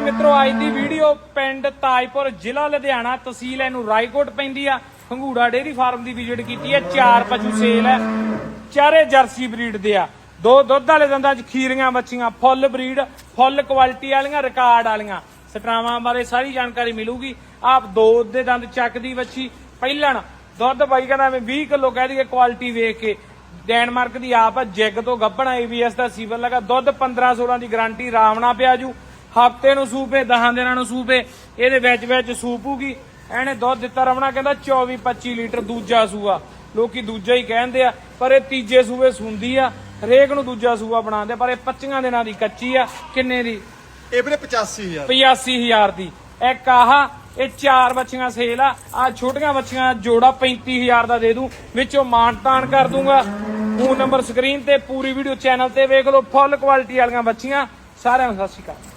मित्रों अज की वीडियो पिंड ताजपुर जिला लुधियाना तहसील इनू रायकोट पैंदी आ खंगूड़ा डेयरी फार्म की विजिट की है। 4 पशु सेल है, चारे जर्सी ब्रीड दे आ। 2 दुध वाले दंदां च खीरियां बच्चियां फुल ब्रीड फुल क्वालिटी वालियां रिकॉर्ड वालियां सटरावां बारे सारी जानकारी मिलूगी। आप 2 दे दंद चकदी बच्ची पहिलण दुध बाई कहना 20 किलो कह दी क्वालिटी वेख के डेनमार्क की आप जिग तो गब्बना ABS का सीवर लगा दुध 15-16 की गारंटी रावना पिया जू हफ्ते नूं सूपे 10 दिनां नूं सूपे ये सूपूगी एने दुध दिता रवना कहता 24-25 लीटर दूजा सूआ लोकी दूजा ही कहते आ पर ये तीजे सूबे सूंदी आ हरेक नूं दूजा सूआ बनाते पर 25 दिनां की कच्ची आ किन्ने दी 85,000 की एक आह ये 4 बच्चियां सेल आ छोटियां बच्चियां जोड़ा 35,000 का दे दूं विचों मानतान कर दूंगा। फोन नंबर स्क्रीन ते पूरी वीडियो चैनल ते वेख लो फुल क्वालिटी वाली बच्चियां। सारिआं नूं सत श्री अकाल।